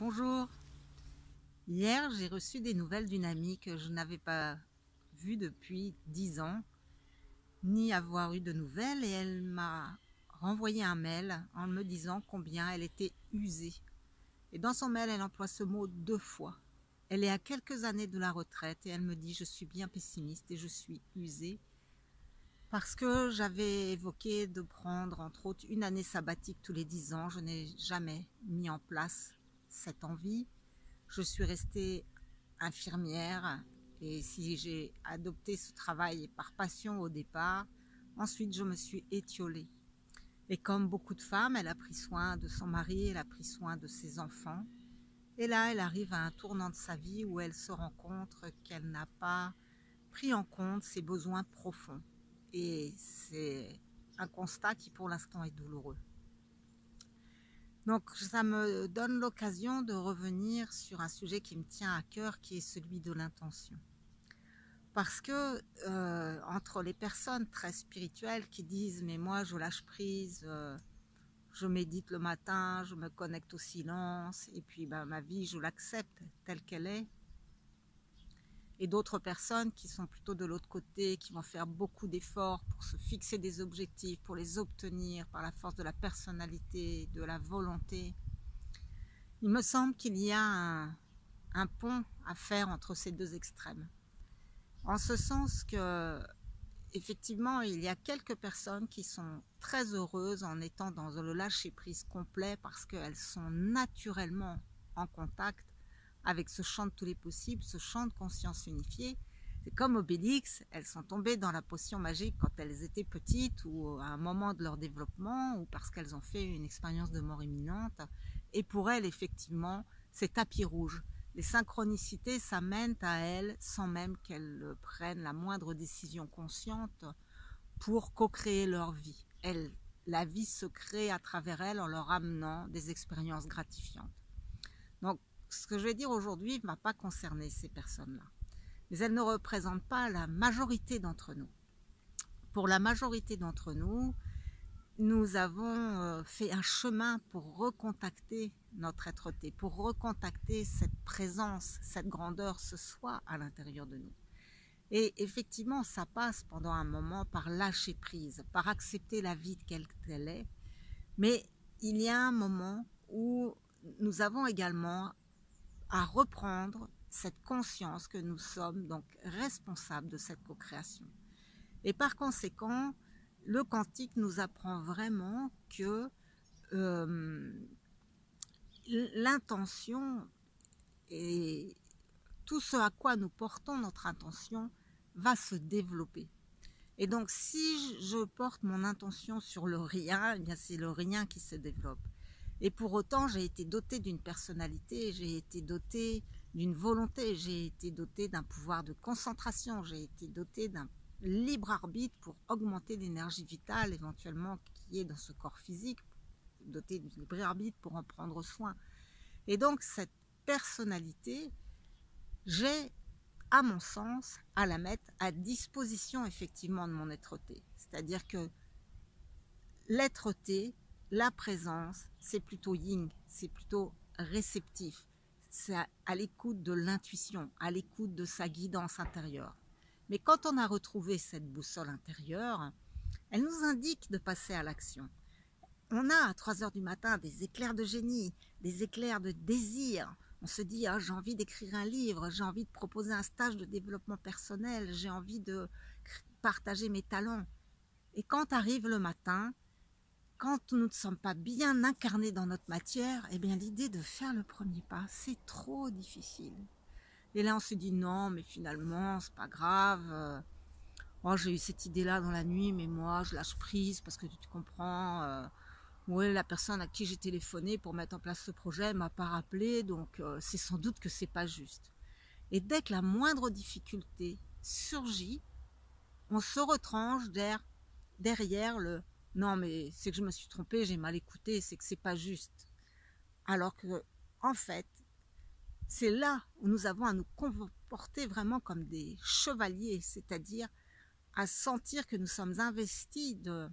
Bonjour. Hier, j'ai reçu des nouvelles d'une amie que je n'avais pas vue depuis 10 ans, ni avoir eu de nouvelles, et elle m'a renvoyé un mail en me disant combien elle était usée. Et dans son mail, elle emploie ce mot 2 fois. Elle est à quelques années de la retraite et elle me dit: je suis bien pessimiste et je suis usée parce que j'avais évoqué de prendre entre autres une année sabbatique tous les 10 ans. Je n'ai jamais mis en place cette envie. Je suis restée infirmière et si j'ai adopté ce travail par passion au départ, ensuite je me suis étiolée. Et comme beaucoup de femmes, elle a pris soin de son mari, elle a pris soin de ses enfants. Et là, elle arrive à un tournant de sa vie où elle se rend compte qu'elle n'a pas pris en compte ses besoins profonds. Et c'est un constat qui pour l'instant est douloureux. Donc ça me donne l'occasion de revenir sur un sujet qui me tient à cœur, qui est celui de l'intention. Parce que entre les personnes très spirituelles qui disent mais moi je lâche prise, je médite le matin, je me connecte au silence et puis ma vie je l'accepte telle qu'elle est, et d'autres personnes qui sont plutôt de l'autre côté, qui vont faire beaucoup d'efforts pour se fixer des objectifs, pour les obtenir par la force de la personnalité, de la volonté. Il me semble qu'il y a un pont à faire entre ces deux extrêmes. En ce sens que, effectivement, il y a quelques personnes qui sont très heureuses en étant dans le lâcher-prise complet parce qu'elles sont naturellement en contact avec ce champ de tous les possibles, ce champ de conscience unifiée. C'est comme Obélix, elles sont tombées dans la potion magique quand elles étaient petites ou à un moment de leur développement ou parce qu'elles ont fait une expérience de mort imminente. Et pour elles, effectivement, c'est tapis rouge. Les synchronicités s'amènent à elles sans même qu'elles prennent la moindre décision consciente pour co-créer leur vie. La vie se crée à travers elles en leur amenant des expériences gratifiantes. Donc, ce que je vais dire aujourd'hui ne va pas concerner ces personnes-là. Mais elles ne représentent pas la majorité d'entre nous. Pour la majorité d'entre nous, nous avons fait un chemin pour recontacter notre être-té, pour recontacter cette présence, cette grandeur, ce soi à l'intérieur de nous. Et effectivement, ça passe pendant un moment par lâcher prise, par accepter la vie telle qu'elle est. Mais il y a un moment où nous avons également à reprendre cette conscience que nous sommes donc responsables de cette co-création. Et par conséquent, le quantique nous apprend vraiment que l'intention et tout ce à quoi nous portons notre intention va se développer. Et donc si je porte mon intention sur le rien, eh bien c'est le rien qui se développe. Et pour autant, j'ai été dotée d'une personnalité, j'ai été dotée d'une volonté, j'ai été dotée d'un pouvoir de concentration, j'ai été dotée d'un libre arbitre pour augmenter l'énergie vitale éventuellement qui est dans ce corps physique, dotée du libre arbitre pour en prendre soin. Et donc cette personnalité, j'ai, à mon sens, à la mettre à disposition effectivement de mon être-té. C'est-à-dire que l'être-té, la présence, c'est plutôt yin, c'est plutôt réceptif, c'est à l'écoute de l'intuition, à l'écoute de sa guidance intérieure. Mais quand on a retrouvé cette boussole intérieure, elle nous indique de passer à l'action. On a à 3 heures du matin des éclairs de génie, des éclairs de désir. On se dit ah, j'ai envie d'écrire un livre, j'ai envie de proposer un stage de développement personnel, j'ai envie de partager mes talents. Et quand arrive le matin, quand nous ne sommes pas bien incarnés dans notre matière, eh bien l'idée de faire le premier pas, c'est trop difficile. Et là on se dit non, mais finalement c'est pas grave. Oh, j'ai eu cette idée-là dans la nuit, mais moi je lâche prise parce que tu comprends. Ouais, la personne à qui j'ai téléphoné pour mettre en place ce projet m'a pas rappelé, donc c'est sans doute que c'est pas juste. Et dès que la moindre difficulté surgit, on se retranche derrière le non mais c'est que je me suis trompée, j'ai mal écouté, c'est que c'est pas juste. Alors que en fait, c'est là où nous avons à nous comporter vraiment comme des chevaliers, c'est-à-dire à sentir que nous sommes investis d'un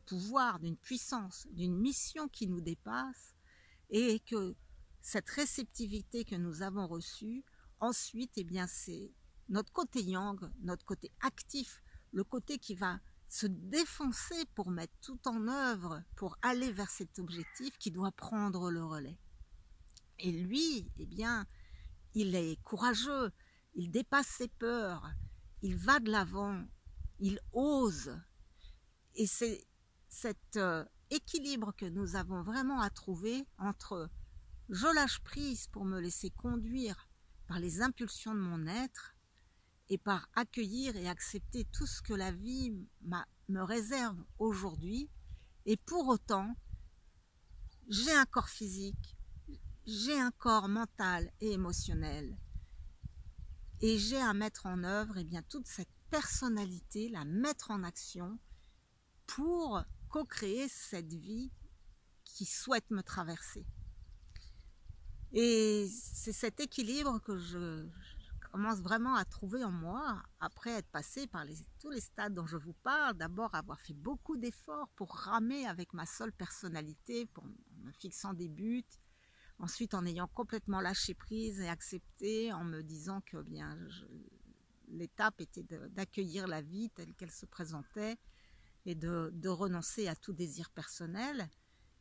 pouvoir, d'une puissance, d'une mission qui nous dépasse et que cette réceptivité que nous avons reçue, ensuite, eh bien, c'est notre côté yang, notre côté actif, le côté qui va se défoncer pour mettre tout en œuvre, pour aller vers cet objectif qui doit prendre le relais. Et lui, eh bien, il est courageux, il dépasse ses peurs, il va de l'avant, il ose. Et c'est cet équilibre que nous avons vraiment à trouver entre je lâche prise pour me laisser conduire par les impulsions de mon être et par accueillir et accepter tout ce que la vie me réserve aujourd'hui. Et pour autant, j'ai un corps physique, j'ai un corps mental et émotionnel. Et j'ai à mettre en œuvre eh bien, toute cette personnalité, la mettre en action pour co-créer cette vie qui souhaite me traverser. Et c'est cet équilibre que je commence vraiment à trouver en moi, après être passé par tous les stades dont je vous parle. D'abord avoir fait beaucoup d'efforts pour ramer avec ma seule personnalité, pour me fixant des buts. Ensuite, en ayant complètement lâché prise et accepté, en me disant que bien l'étape était d'accueillir la vie telle qu'elle se présentait et de renoncer à tout désir personnel.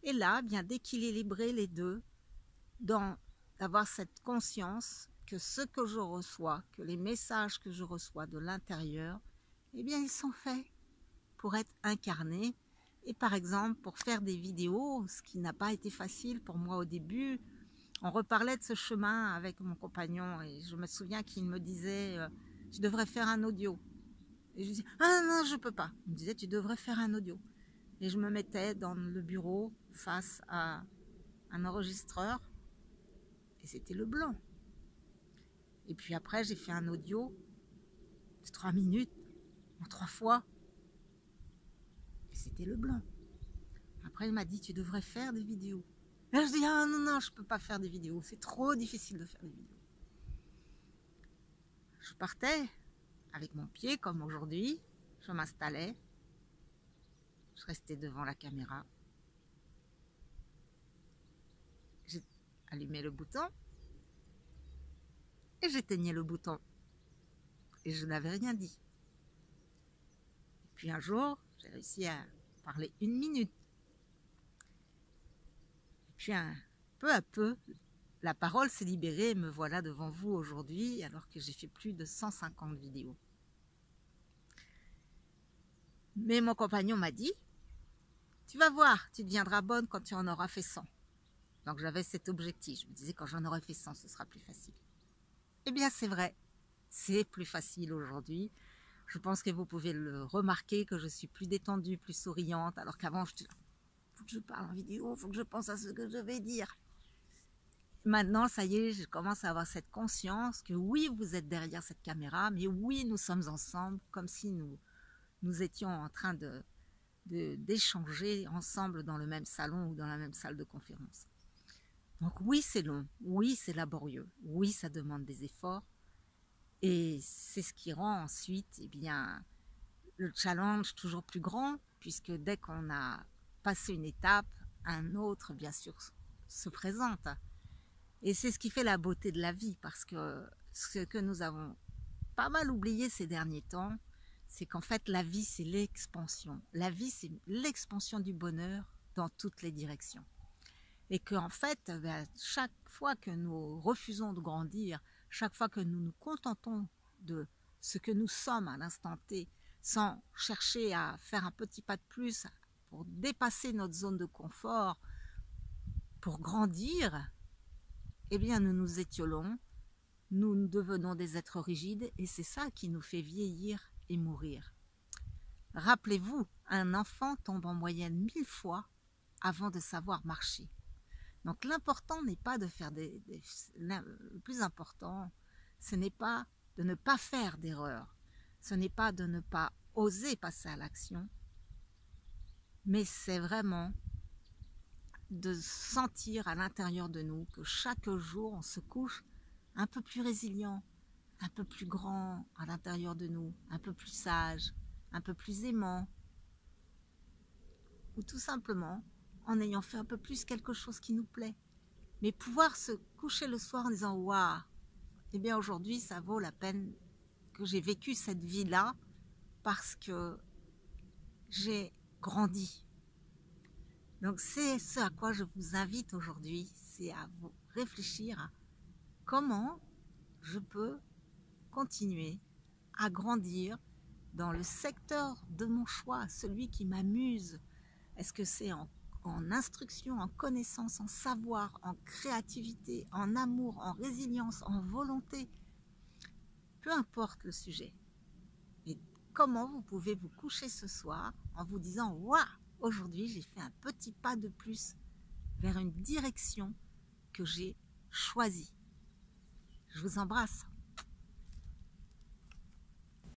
Et là, bien d'équilibrer les deux, d'avoir cette conscience que ce que je reçois, que les messages que je reçois de l'intérieur, eh bien ils sont faits pour être incarnés. Et par exemple, pour faire des vidéos, ce qui n'a pas été facile pour moi au début, on reparlait de ce chemin avec mon compagnon et je me souviens qu'il me disait « tu devrais faire un audio ». Et je dis « ah non, je peux pas ». Il me disait « tu devrais faire un audio ». Et je me mettais dans le bureau face à un enregistreur et c'était le blanc. Et puis après, j'ai fait un audio de 3 minutes, en 3 fois, et c'était le blanc. Après, il m'a dit, tu devrais faire des vidéos. Et là, je dis, ah non, non, je ne peux pas faire des vidéos, c'est trop difficile de faire des vidéos. Je partais avec mon pied, comme aujourd'hui, je m'installais, je restais devant la caméra, j'ai allumé le bouton, et j'éteignais le bouton. Et je n'avais rien dit. Et puis un jour, j'ai réussi à parler 1 minute. Et puis peu à peu, la parole s'est libérée et me voilà devant vous aujourd'hui, alors que j'ai fait plus de 150 vidéos. Mais mon compagnon m'a dit, tu vas voir, tu deviendras bonne quand tu en auras fait 100. Donc j'avais cet objectif, je me disais quand j'en aurai fait 100, ce sera plus facile. Eh bien c'est vrai, c'est plus facile aujourd'hui. Je pense que vous pouvez le remarquer que je suis plus détendue, plus souriante, alors qu'avant je disais, faut que je parle en vidéo, faut que je pense à ce que je vais dire. Maintenant, ça y est, je commence à avoir cette conscience que oui, vous êtes derrière cette caméra, mais oui, nous sommes ensemble, comme si nous étions en train d'échanger ensemble dans le même salon ou dans la même salle de conférence. Donc oui, c'est long, oui, c'est laborieux, oui, ça demande des efforts, et c'est ce qui rend ensuite eh bien, le challenge toujours plus grand, puisque dès qu'on a passé une étape, un autre, bien sûr, se présente. Et c'est ce qui fait la beauté de la vie, parce que ce que nous avons pas mal oublié ces derniers temps, c'est qu'en fait, la vie, c'est l'expansion. La vie, c'est l'expansion du bonheur dans toutes les directions. Et qu'en fait, chaque fois que nous refusons de grandir, chaque fois que nous nous contentons de ce que nous sommes à l'instant T, sans chercher à faire un petit pas de plus pour dépasser notre zone de confort, pour grandir, eh bien nous nous étiolons, nous devenons des êtres rigides et c'est ça qui nous fait vieillir et mourir. Rappelez-vous, un enfant tombe en moyenne 1000 fois avant de savoir marcher. Donc l'important n'est pas de faire le plus important, ce n'est pas de ne pas faire d'erreur, ce n'est pas de ne pas oser passer à l'action, mais c'est vraiment de sentir à l'intérieur de nous que chaque jour on se couche un peu plus résilient, un peu plus grand à l'intérieur de nous, un peu plus sage, un peu plus aimant, ou tout simplement en ayant fait un peu plus quelque chose qui nous plaît. mais pouvoir se coucher le soir en disant waouh, eh bien aujourd'hui ça vaut la peine que j'ai vécu cette vie-là parce que j'ai grandi. Donc c'est ce à quoi je vous invite aujourd'hui, c'est à vous réfléchir à comment je peux continuer à grandir dans le secteur de mon choix, celui qui m'amuse. Est-ce que c'est en instruction, en connaissance, en savoir, en créativité, en amour, en résilience, en volonté? Peu importe le sujet. Mais comment vous pouvez vous coucher ce soir en vous disant « Waouh, aujourd'hui j'ai fait un petit pas de plus vers une direction que j'ai choisie ». Je vous embrasse.